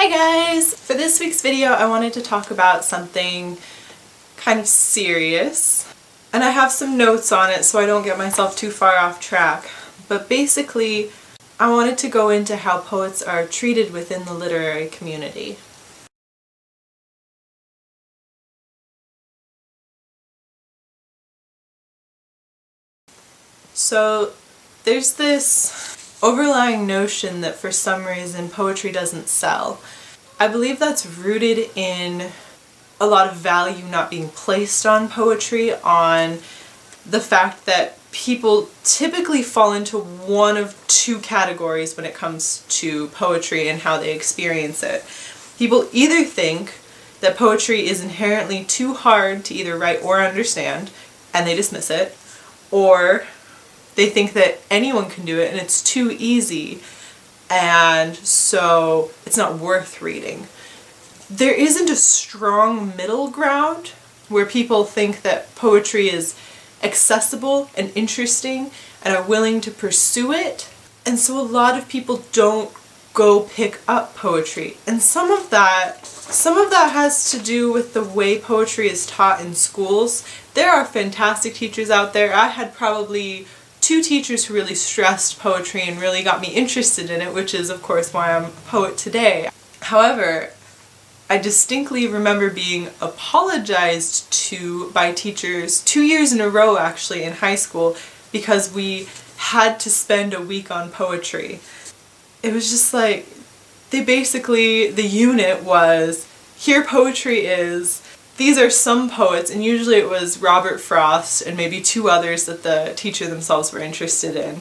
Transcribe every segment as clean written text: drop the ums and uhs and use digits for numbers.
Hi guys! For this week's video I wanted to talk about something kind of serious. And I have some notes on it so I don't get myself too far off track. But basically I wanted to go into how poets are treated within the literary community. So there's this overlying notion that for some reason poetry doesn't sell. I believe that's rooted in a lot of value not being placed on poetry, on the fact that people typically fall into one of two categories when it comes to poetry and how they experience it. People either think that poetry is inherently too hard to either write or understand, and they dismiss it, or they think that anyone can do it and it's too easy, and so it's not worth reading. There isn't a strong middle ground where people think that poetry is accessible and interesting and are willing to pursue it, and so a lot of people don't go pick up poetry. And some of that has to do with the way poetry is taught in schools. There are fantastic teachers out there. I had probably two teachers who really stressed poetry and really got me interested in it, which is of course why I'm a poet today. However, I distinctly remember being apologized to by teachers 2 years in a row actually in high school because we had to spend a week on poetry. It was just like, the unit was, here poetry is, these are some poets, and usually it was Robert Frost and maybe two others that the teacher themselves were interested in.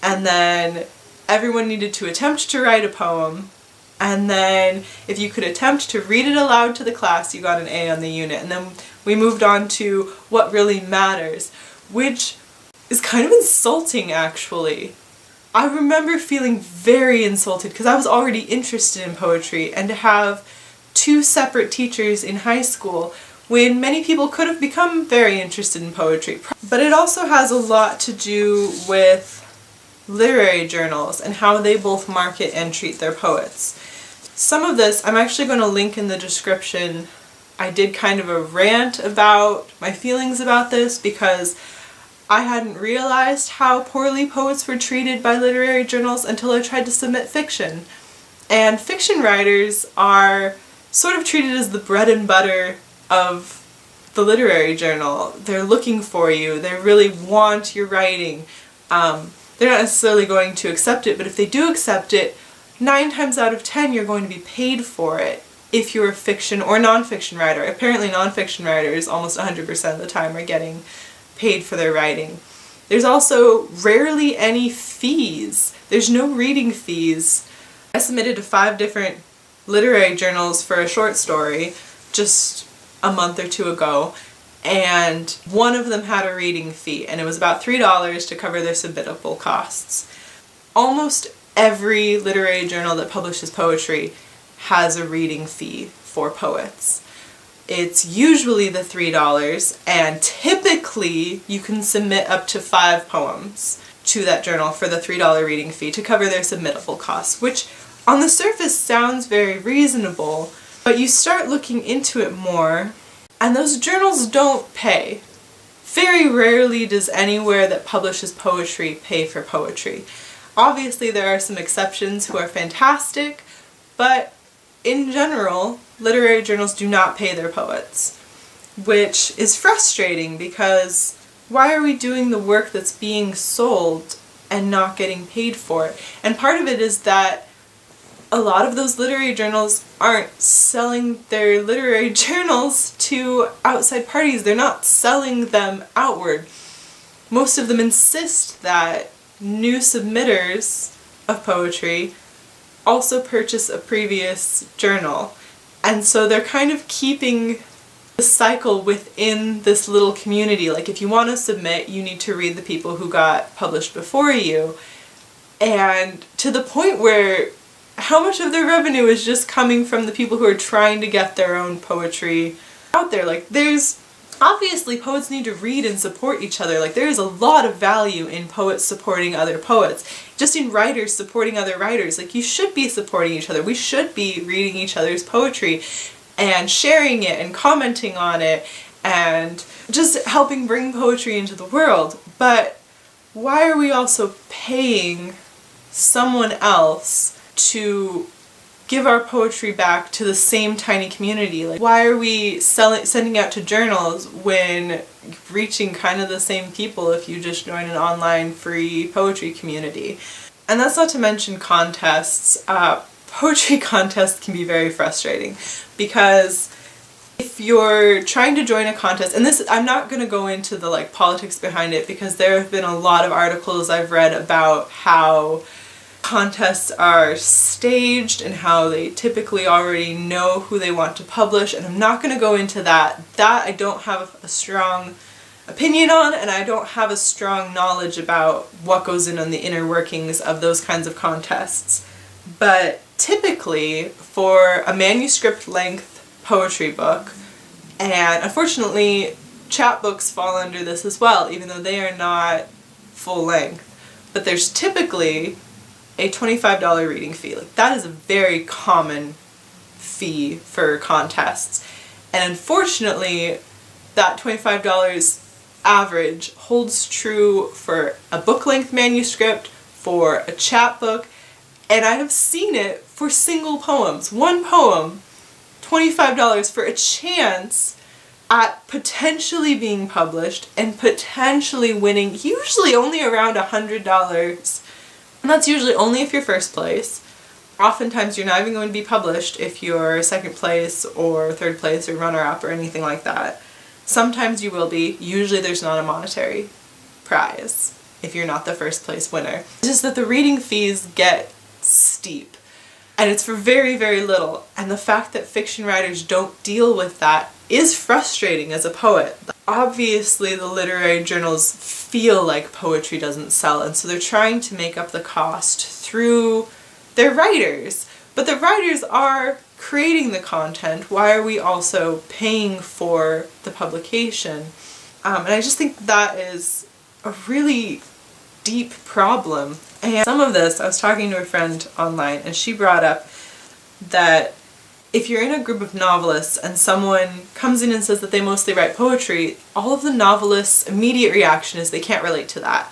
And then everyone needed to attempt to write a poem, and then if you could attempt to read it aloud to the class, you got an A on the unit. And then we moved on to what really matters, which is kind of insulting actually. I remember feeling very insulted because I was already interested in poetry, and to have two separate teachers in high school when many people could have become very interested in poetry. But it also has a lot to do with literary journals and how they both market and treat their poets. Some of this I'm actually going to link in the description. I did kind of a rant about my feelings about this because I hadn't realized how poorly poets were treated by literary journals until I tried to submit fiction. And fiction writers are sort of treated as the bread and butter of the literary journal. They're looking for you, they really want your writing. They're not necessarily going to accept it, but if they do accept it, 9 times out of 10 you're going to be paid for it if you're a fiction or non-fiction writer. Apparently non-fiction writers almost 100% of the time are getting paid for their writing. There's also rarely any fees. There's no reading fees. I submitted to 5 different literary journals for a short story just a month or two ago, and one of them had a reading fee, and it was about $3 to cover their submittable costs. Almost every literary journal that publishes poetry has a reading fee for poets. It's usually the $3, and typically you can submit up to 5 poems to that journal for the $3 reading fee to cover their submittable costs, which on the surface sounds very reasonable, but you start looking into it more, and those journals don't pay. Very rarely does anywhere that publishes poetry pay for poetry. Obviously there are some exceptions who are fantastic, but in general, literary journals do not pay their poets, which is frustrating because why are we doing the work that's being sold and not getting paid for it? And part of it is that a lot of those literary journals aren't selling their literary journals to outside parties. They're not selling them outward. Most of them insist that new submitters of poetry also purchase a previous journal. And so they're kind of keeping the cycle within this little community. Like if you want to submit, you need to read the people who got published before you. And to the point where how much of their revenue is just coming from the people who are trying to get their own poetry out there. Like there's Obviously, poets need to read and support each other. Like, there is a lot of value in poets supporting other poets. Just in writers supporting other writers. Like, you should be supporting each other. We should be reading each other's poetry and sharing it and commenting on it and just helping bring poetry into the world. But why are we also paying someone else to give our poetry back to the same tiny community? Like, why are we sending out to journals when reaching kind of the same people if you just join an online free poetry community? And that's not to mention contests. Poetry contests can be very frustrating because if you're trying to join a contest, and this, I'm not going to go into the like politics behind it because there have been a lot of articles I've read about how contests are staged and how they typically already know who they want to publish, and I'm not going to go into that. That I don't have a strong opinion on, and I don't have a strong knowledge about what goes in on the inner workings of those kinds of contests. But typically for a manuscript length poetry book, and unfortunately chapbooks fall under this as well, even though they are not full length, but there's typically a $25 reading fee. Like, that is a very common fee for contests. And unfortunately, that $25 average holds true for a book-length manuscript, for a chapbook, and I have seen it for single poems. One poem, $25 for a chance at potentially being published and potentially winning, usually only around $100. And that's usually only if you're first place. Oftentimes you're not even going to be published if you're second place or third place or runner-up or anything like that. Sometimes you will be. Usually there's not a monetary prize if you're not the first place winner. It's just that the reading fees get steep. And it's for very, very little. And the fact that fiction writers don't deal with that is frustrating as a poet. Obviously the literary journals feel like poetry doesn't sell, and so they're trying to make up the cost through their writers. But the writers are creating the content. Why are we also paying for the publication? And I just think that is a really deep problem. And some of this, I was talking to a friend online, and she brought up that if you're in a group of novelists and someone comes in and says that they mostly write poetry, all of the novelists' immediate reaction is they can't relate to that.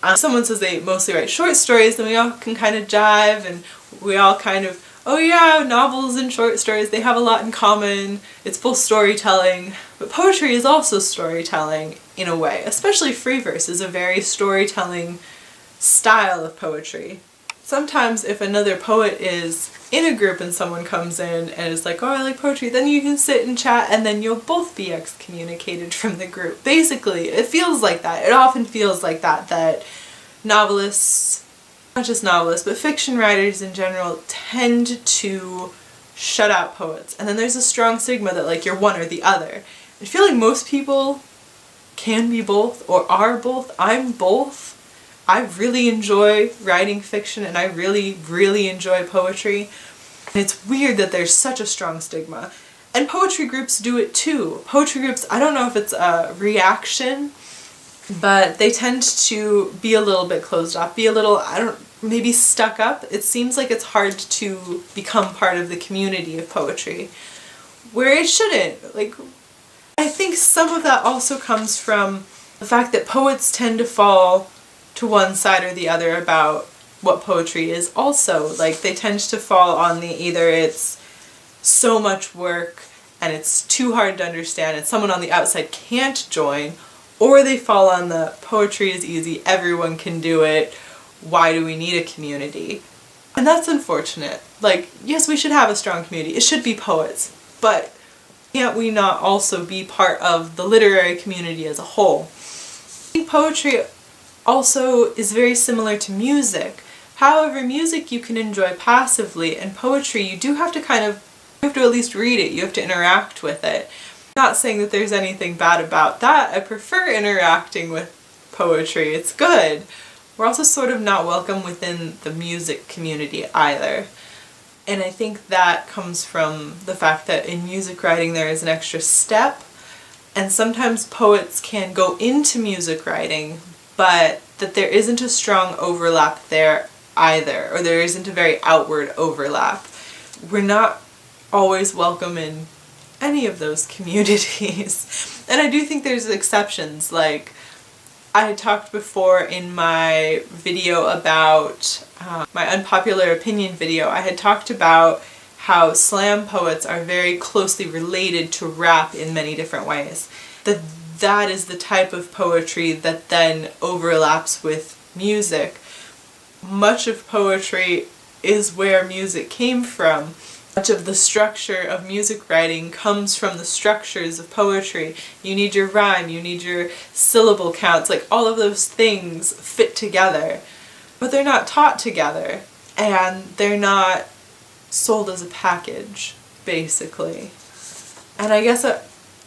If someone says they mostly write short stories, then we all can kind of jive, and we all kind of, oh yeah, novels and short stories, they have a lot in common. It's both storytelling, but poetry is also storytelling in a way. Especially free verse is a very storytelling style of poetry. Sometimes if another poet is in a group and someone comes in and is like, oh, I like poetry, then you can sit and chat and then you'll both be excommunicated from the group. Basically, it feels like that. It often feels like that, that novelists, not just novelists, but fiction writers in general tend to shut out poets. And then there's a strong stigma that like you're one or the other. I feel like most people can be both or are both. I'm both. I really enjoy writing fiction and I really, really enjoy poetry. And it's weird that there's such a strong stigma. And poetry groups do it too. Poetry groups, I don't know if it's a reaction, but they tend to be a little bit closed off, be a little, maybe stuck up. It seems like it's hard to become part of the community of poetry, where it shouldn't. Like, I think some of that also comes from the fact that poets tend to fall to one side or the other about what poetry is also. Like, they tend to fall on the either it's so much work and it's too hard to understand and someone on the outside can't join, or they fall on the poetry is easy, everyone can do it, why do we need a community? And that's unfortunate. Like, yes, we should have a strong community, it should be poets, but can't we not also be part of the literary community as a whole? I think poetry also is very similar to music. However, music you can enjoy passively, and poetry you do have to you have to at least read it, you have to interact with it. I'm not saying that there's anything bad about that. I prefer interacting with poetry, it's good. We're also sort of not welcome within the music community either. And I think that comes from the fact that in music writing there is an extra step And sometimes poets can go into music writing, but that there isn't a strong overlap there either, or there isn't a very outward overlap. We're not always welcome in any of those communities. And I do think there's exceptions. Like, I had talked before in my video about, my unpopular opinion video, I had talked about how slam poets are very closely related to rap in many different ways. That is the type of poetry that then overlaps with music. Much of poetry is where music came from. Much of the structure of music writing comes from the structures of poetry. You need your rhyme, you need your syllable counts, like all of those things fit together. But they're not taught together, and they're not sold as a package, basically. And I guess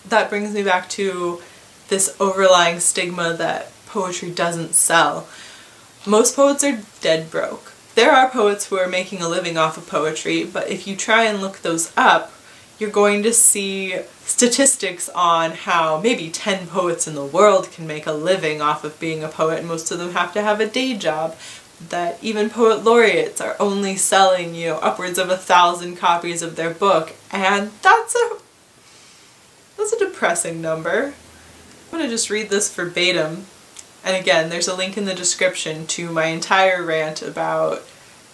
that brings me back to this overlying stigma that poetry doesn't sell. Most poets are dead broke. There are poets who are making a living off of poetry, but if you try and look those up, you're going to see statistics on how maybe 10 poets in the world can make a living off of being a poet, and most of them have to have a day job. That even poet laureates are only selling, upwards of 1,000 copies of their book, and that's a depressing number. I'm going to just read this verbatim. And again, there's a link in the description to my entire rant about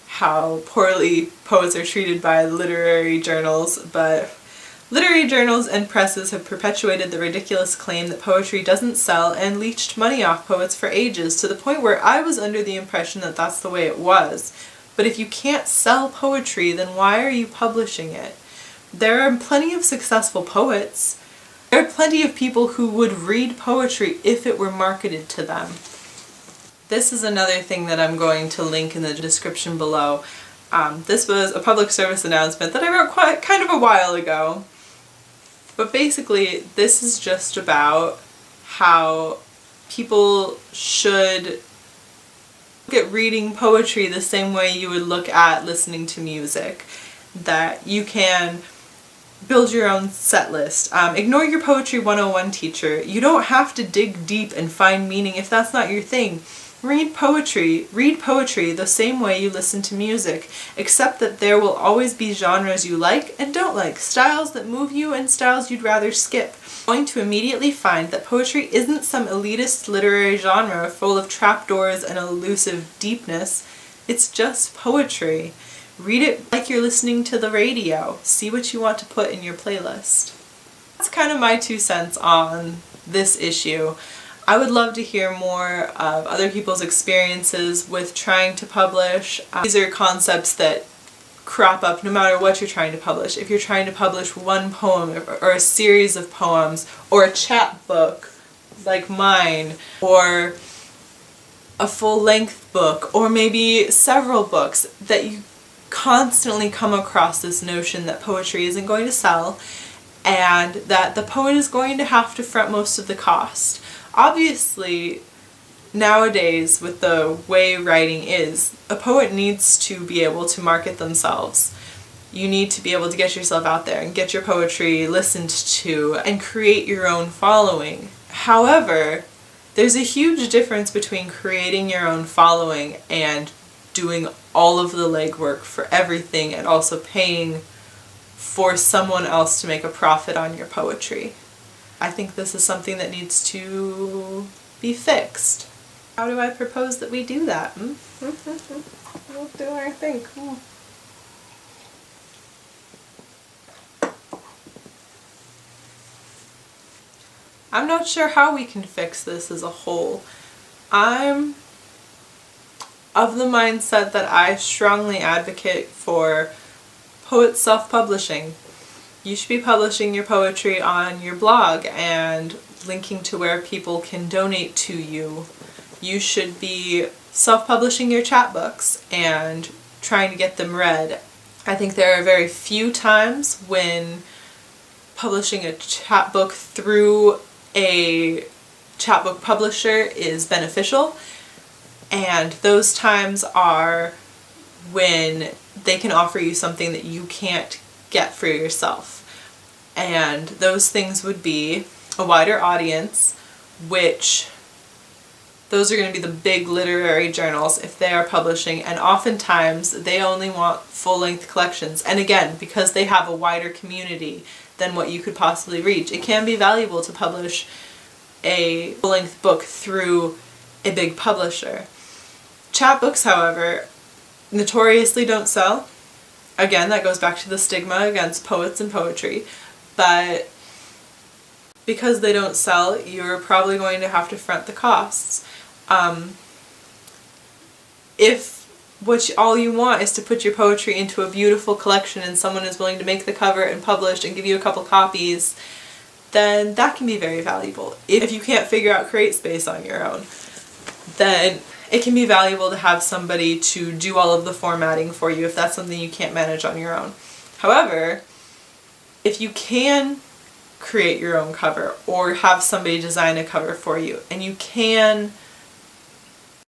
how poorly poets are treated by literary journals, but literary journals and presses have perpetuated the ridiculous claim that poetry doesn't sell and leached money off poets for ages, to the point where I was under the impression that that's the way it was. But if you can't sell poetry, then why are you publishing it? There are plenty of successful poets. There are plenty of people who would read poetry if it were marketed to them. This is another thing that I'm going to link in the description below. This was a public service announcement that I wrote kind of a while ago. But basically, this is just about how people should look at reading poetry the same way you would look at listening to music. That you can build your own set list. Ignore your Poetry 101 teacher. You don't have to dig deep and find meaning if that's not your thing. Read poetry the same way you listen to music, except that there will always be genres you like and don't like, styles that move you and styles you'd rather skip. You're going to immediately find that poetry isn't some elitist literary genre full of trapdoors and elusive deepness. It's just poetry. Read it like you're listening to the radio. See what you want to put in your playlist. That's kind of my 2 cents on this issue. I would love to hear more of other people's experiences with trying to publish. These are concepts that crop up no matter what you're trying to publish. If you're trying to publish one poem or a series of poems, or a chapbook like mine, or a full-length book, or maybe several books, that you constantly come across this notion that poetry isn't going to sell and that the poet is going to have to front most of the cost. Obviously, nowadays, with the way writing is, a poet needs to be able to market themselves. You need to be able to get yourself out there and get your poetry listened to and create your own following. However, there's a huge difference between creating your own following and doing all of the legwork for everything and also paying for someone else to make a profit on your poetry. I think this is something that needs to be fixed. How do I propose that we do that? What do I think? I'm not sure how we can fix this as a whole. I'm of the mindset that I strongly advocate for poets self-publishing. You should be publishing your poetry on your blog and linking to where people can donate to you. You should be self-publishing your chapbooks and trying to get them read. I think there are very few times when publishing a chapbook through a chapbook publisher is beneficial, and those times are when they can offer you something that you can't get for yourself. And those things would be a wider audience, which those are going to be the big literary journals if they are publishing, and oftentimes they only want full-length collections. And again, because they have a wider community than what you could possibly reach, it can be valuable to publish a full-length book through a big publisher. Chapbooks, however, notoriously don't sell. Again, that goes back to the stigma against poets and poetry, but because they don't sell, you're probably going to have to front the costs. If all you want is to put your poetry into a beautiful collection and someone is willing to make the cover and publish and give you a couple copies, then that can be very valuable. If you can't figure out CreateSpace on your own, then it can be valuable to have somebody to do all of the formatting for you if that's something you can't manage on your own. However, if you can create your own cover or have somebody design a cover for you, and you can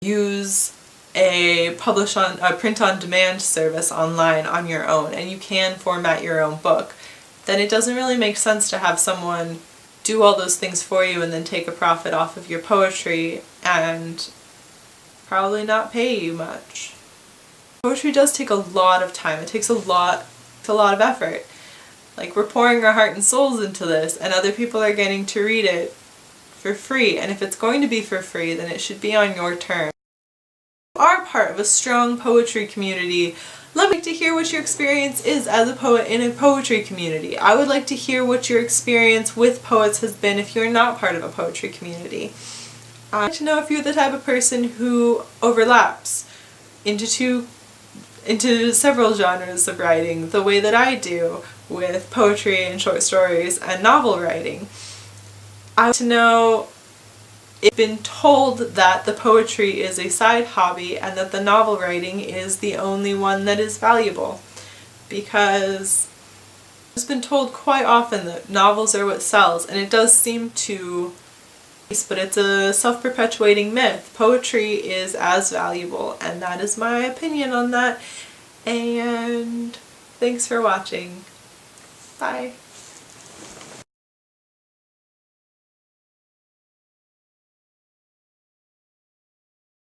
use a print-on-demand service online on your own, and you can format your own book, then it doesn't really make sense to have someone do all those things for you and then take a profit off of your poetry and probably not pay you much. Poetry does take a lot of time. It takes a lot of effort. Like, we're pouring our heart and souls into this, and other people are getting to read it for free. And if it's going to be for free, then it should be on your terms. If you are part of a strong poetry community, let me know to hear what your experience is as a poet in a poetry community. I would like to hear what your experience with poets has been if you're not part of a poetry community. I'd like to know if you're the type of person who overlaps into several genres of writing the way that I do with poetry and short stories and novel writing. I want to know if you've been told that the poetry is a side hobby and that the novel writing is the only one that is valuable, because I've been told quite often that novels are what sells, and it does seem to, but it's a self-perpetuating myth. Poetry is as valuable, and that is my opinion on that. And thanks for watching. Bye.